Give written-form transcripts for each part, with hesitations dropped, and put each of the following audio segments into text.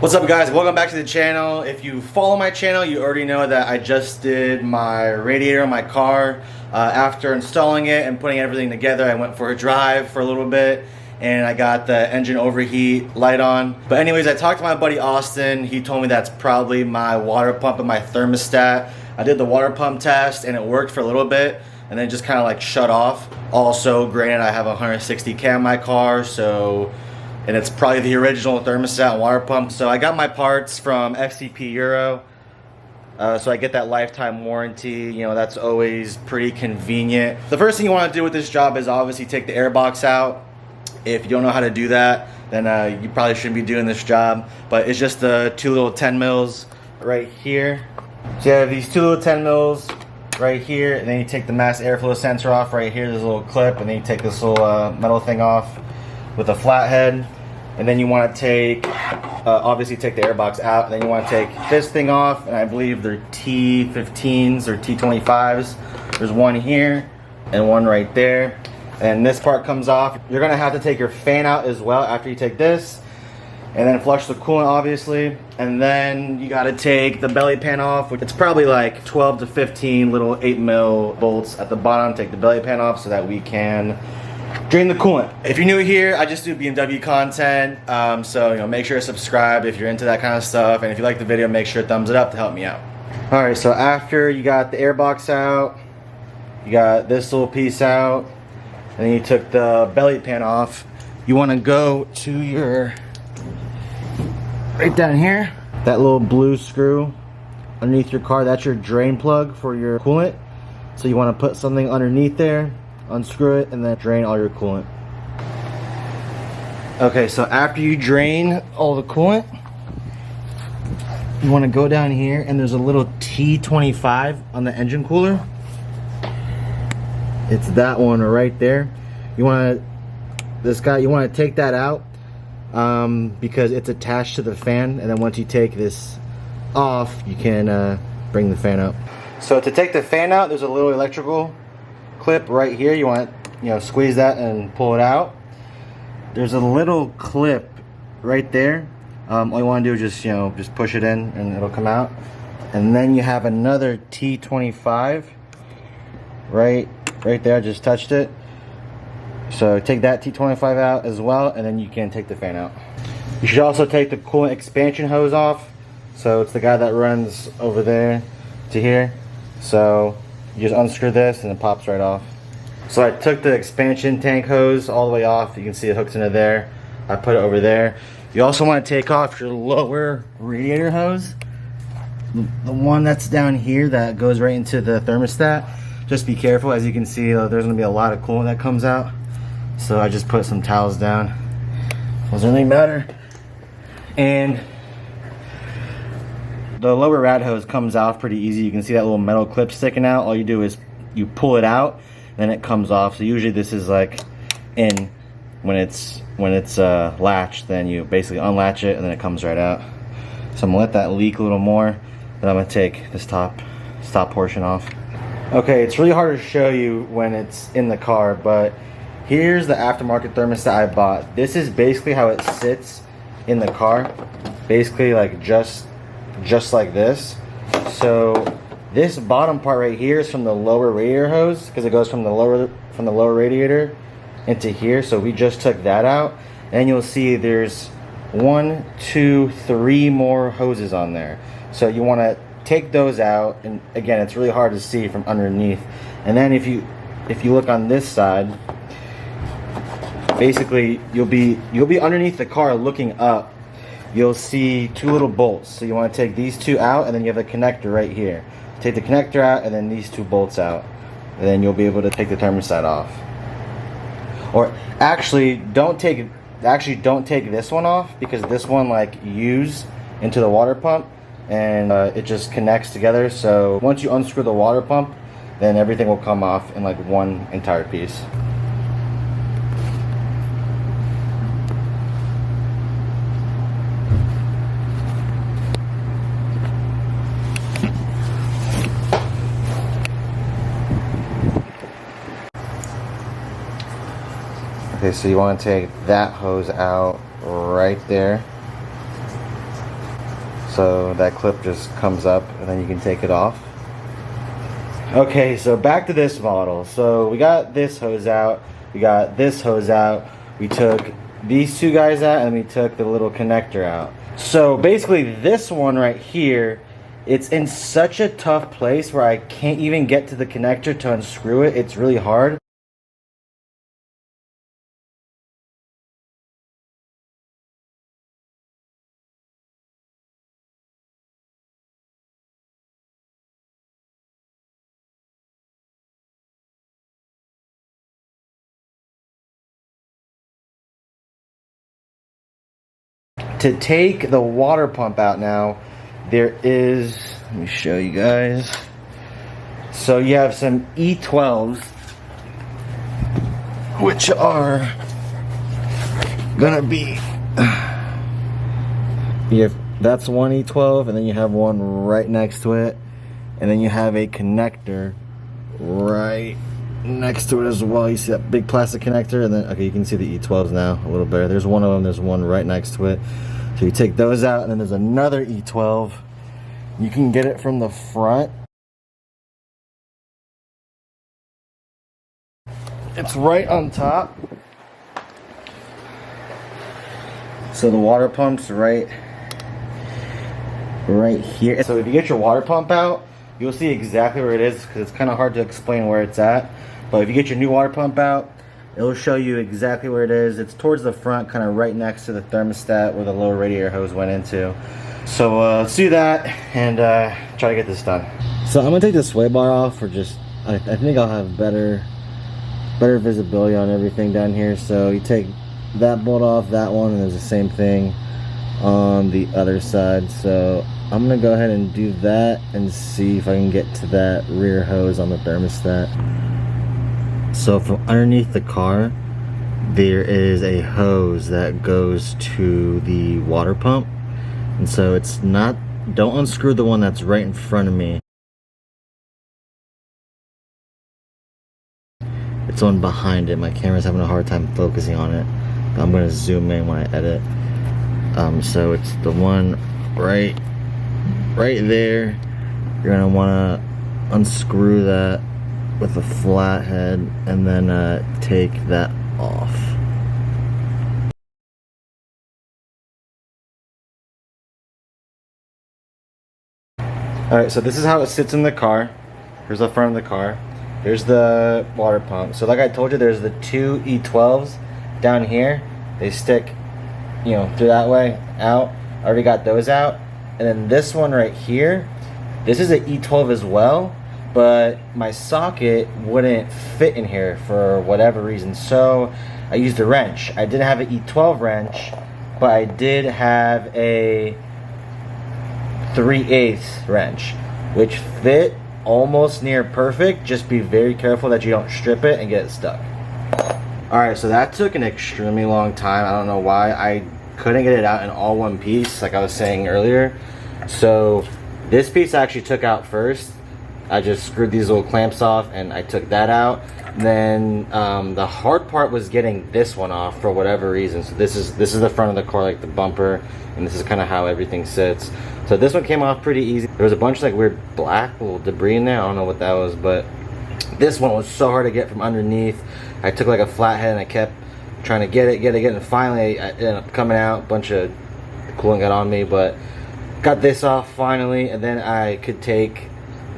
What's up, guys? Welcome back to the channel. If you follow my channel, you already know that I just did my radiator on my car. After installing it and putting everything together, I went for a drive for a little bit and I got the engine overheat light on. But anyways, I talked to my buddy Austin. He told me that's probably my water pump and my thermostat. I did the water pump test and it worked for a little bit and then just kind of like shut off. Also, granted, I have 160K in my car, and it's probably the original thermostat and water pump. So I got my parts from FCP Euro. So I get that lifetime warranty. You know, that's always pretty convenient. The first thing you want to do with this job is obviously take the air box out. If you don't know how to do that, then you probably shouldn't be doing this job. But it's just the two little 10 mils right here. So you have these two little 10 mils right here, and then you take the mass airflow sensor off right here. There's a little clip, and then you take this little metal thing off with a flathead. And then you want to take, obviously take the airbox out, and then you want to take this thing off, and I believe they're T15s or T25s. There's one here and one right there, and this part comes off. You're going to have to take your fan out as well after you take this, and then flush the coolant obviously, and then you got to take the belly pan off, which it's probably like 12 to 15 little 8mm bolts at the bottom. Take the belly pan off so that we can drain the coolant. If you're new here, I just do BMW content, so make sure to subscribe if you're into that kind of stuff, and if you like the video, make sure to thumbs it up to help me out. Alright, so after you got the air box out, you got this little piece out, and then you took the belly pan off, you want to go to your, right down here, that little blue screw underneath your car. That's your drain plug for your coolant. So you want to put something underneath there, unscrew it, and then drain all your coolant. Okay, so after you drain all the coolant, you want to go down here, and there's a little T25 on the engine cooler. It's that one right there. You want to take that out because it's attached to the fan, and then once you take this off, you can bring the fan up. So to take the fan out, there's a little electrical clip right here. You want to squeeze that and pull it out. There's a little clip right there. All you want to do is just push it in and it'll come out. And then you have another T25 right there. I just touched it. So take that T25 out as well, and then you can take the fan out. You should also take the coolant expansion hose off. So it's the guy that runs over there to here. So you just unscrew this and it pops right off. So I took the expansion tank hose all the way off. You can see it hooks into there. I put it over there. You also want to take off your lower radiator hose, the one that's down here that goes right into the thermostat. Just be careful. As you can see, there's going to be a lot of coolant that comes out. So I just put some towels down. Doesn't really matter. And the lower rad hose comes off pretty easy. You can see that little metal clip sticking out. All you do is you pull it out, then it comes off. So usually this is like in when it's latched, then you basically unlatch it and then it comes right out. So I'm gonna let that leak a little more. Then I'm gonna take this top portion off. Okay, it's really hard to show you when it's in the car, but here's the aftermarket thermostat I bought. This is basically how it sits in the car. Basically like just like this. So this bottom part right here is from the lower radiator hose, because it goes from the lower radiator into here. So we just took that out, and you'll see there's 1, 2, 3 more hoses on there. So you want to take those out, and again, it's really hard to see from underneath. And then if you look on this side, basically you'll be underneath the car looking up. You'll see 2 little bolts. So you want to take these 2 out, and then you have a connector right here. Take the connector out, and then these 2 bolts out, and then you'll be able to take the thermostat off. Or actually don't take this one off, because this one uses into the water pump, and it just connects together. So once you unscrew the water pump, then everything will come off in one entire piece. Okay, so you want to take that hose out right there. So that clip just comes up and then you can take it off. Okay, so back to this model. So we got this hose out, we got this hose out, we took these two guys out, and we took the little connector out. So basically this one right here, it's in such a tough place where I can't even get to the connector to unscrew it. It's really hard. To take the water pump out now, there is, let me show you guys. So you have some E12s, which are gonna be, that's one E12, and then you have one right next to it, and then you have a connector right next to it as well. You see that big plastic connector, and then, okay, you can see the E12s now a little better. There's one of them, there's one right next to it. So you take those out, and then there's another E12. You can get it from the front. It's right on top. So the water pump's right here. So if you get your water pump out, you'll see exactly where it is, because it's kind of hard to explain where it's at. But if you get your new water pump out, it'll show you exactly where it is. It's towards the front, kind of right next to the thermostat where the lower radiator hose went into. So let's do that and try to get this done. So I'm gonna take the sway bar off for just, I think I'll have better visibility on everything down here. So you take that bolt off, that one, and there's the same thing on the other side. So I'm gonna go ahead and do that and see if I can get to that rear hose on the thermostat. So from underneath the car, there is a hose that goes to the water pump. And so it's not, don't unscrew the one that's right in front of me. It's on behind it. My camera's having a hard time focusing on it. But I'm gonna zoom in when I edit. So it's the one right there. You're gonna wanna unscrew that with a flathead and then take that off. Alright, so this is how it sits in the car. Here's the front of the car. There's the water pump. So like I told you, there's the two E12s down here. They stick, you know, through that way, out. I already got those out. And then this one right here, this is an E12 as well, but my socket wouldn't fit in here for whatever reason. So I used a wrench. I didn't have an E12 wrench, but I did have a 3/8 wrench, which fit almost near perfect. Just be very careful that you don't strip it and get it stuck. Alright, so that took an extremely long time. I don't know why. I couldn't get it out in all one piece, like I was saying earlier. So this piece I actually took out first. I just screwed these little clamps off and I took that out. Then the hard part was getting this one off for whatever reason. So this is the front of the car, like the bumper, and this is kind of how everything sits. So this one came off pretty easy. There was a bunch of like weird black little debris in there. I don't know what that was, but this one was so hard to get from underneath. I took like a flathead and I kept trying to get it, and finally I ended up coming out. A bunch of coolant got on me, but got this off finally, and then I could take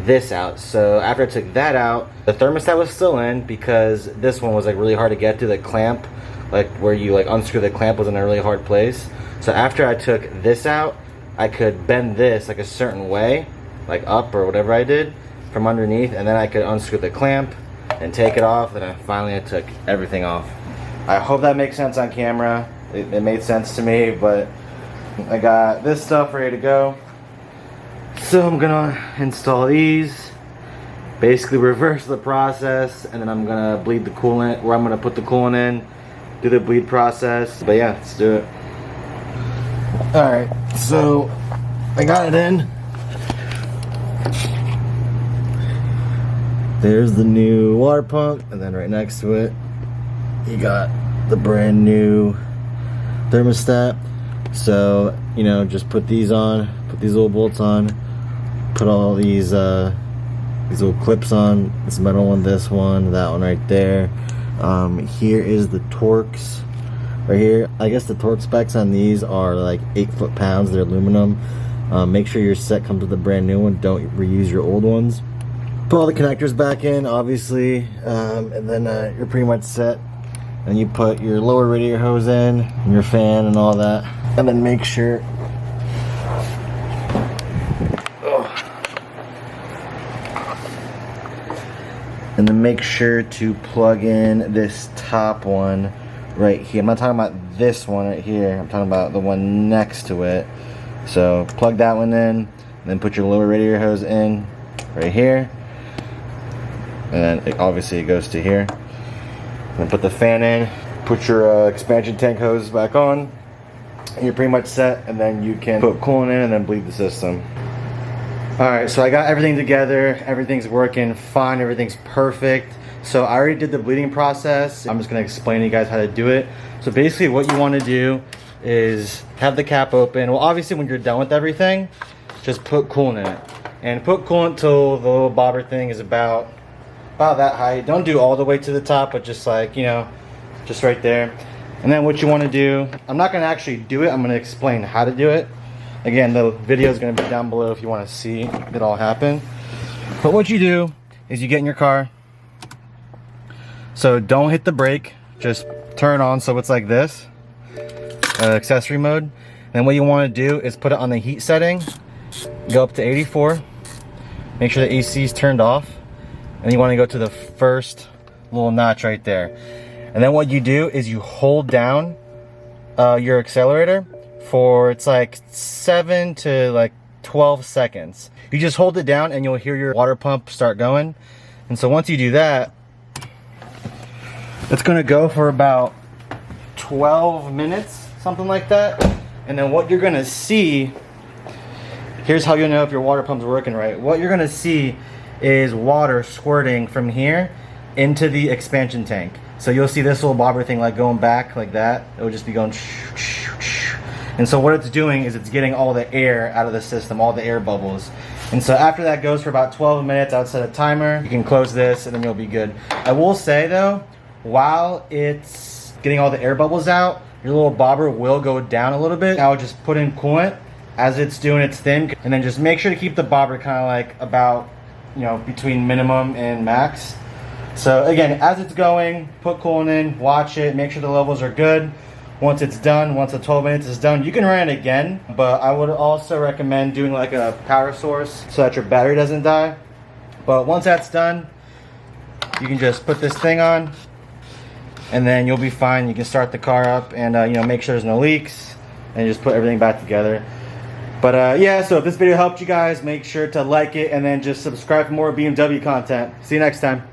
this out. So after I took that out, the thermostat was still in because this one was like really hard to get to. The clamp, like where you like unscrew the clamp, was in a really hard place. So after I took this out, I could bend this like a certain way, like up or whatever I did from underneath, and then I could unscrew the clamp and take it off. And then finally I took everything off. I hope that makes sense on camera. It made sense to me, but I got this stuff ready to go. So I'm gonna install these, basically reverse the process, and then I'm gonna bleed the coolant, where I'm gonna put the coolant in, do the bleed process. But yeah, let's do it. Alright, so I got it in. There's the new water pump, and then right next to it, you got the brand new thermostat. So, you know, just put these on, put these little bolts on, put all these little clips on, this metal one, this one, that one right there. Here is the Torx right here. I guess the torque specs on these are like 8 foot-pounds. They're aluminum. Make sure your set comes with a brand new one. Don't reuse your old ones. Put all the connectors back in, obviously, and then you're pretty much set. And you put your lower radiator hose in, and your fan and all that, and then make sure to plug in this top one right here. I'm not talking about this one right here, I'm talking about the one next to it. So plug that one in, and then put your lower radiator hose in right here, and then obviously it goes to here. And put the fan in, put your expansion tank hose back on, and you're pretty much set. And then you can put coolant in and then bleed the system. Alright, so I got everything together, everything's working fine, everything's perfect. So I already did the bleeding process. I'm just going to explain to you guys how to do it. So basically what you want to do is have the cap open. Well, obviously when you're done with everything, just put coolant in it. And put coolant till the little bobber thing is about that height. Don't do all the way to the top, but just like, you know, just right there. And then what you want to do, I'm not going to actually do it, I'm going to explain how to do it. Again, the video is going to be down below if you want to see it all happen. But what you do is you get in your car. So don't hit the brake, just turn on so it's like this, accessory mode. And then what you want to do is put it on the heat setting, go up to 84, make sure the AC is turned off. And you want to go to the first little notch right there. And then what you do is you hold down your accelerator for, it's like 7 to like 12 seconds. You just hold it down and you'll hear your water pump start going. And so once you do that, it's going to go for about 12 minutes, something like that. And then what you're going to see, here's how you'll know if your water pump's working right. What you're going to see is water squirting from here into the expansion tank. So you'll see this little bobber thing like going back like that. It'll just be going and so what it's doing is it's getting all the air out of the system, all the air bubbles. And so after that goes for about 12 minutes, I would set a timer. You can close this and then you'll be good. I will say though, while it's getting all the air bubbles out, your little bobber will go down a little bit. I'll just put in coolant as it's doing its thing, and then just make sure to keep the bobber kind of like about, you know, between minimum and max. So again, as it's going, put coolant in, watch it, make sure the levels are good. Once it's done, once the 12 minutes is done, you can run it again, but I would also recommend doing like a power source so that your battery doesn't die. But once that's done, you can just put this thing on, and then you'll be fine. You can start the car up and you know, make sure there's no leaks, and just put everything back together. But yeah, so if this video helped you guys, make sure to like it and then just subscribe for more BMW content. See you next time.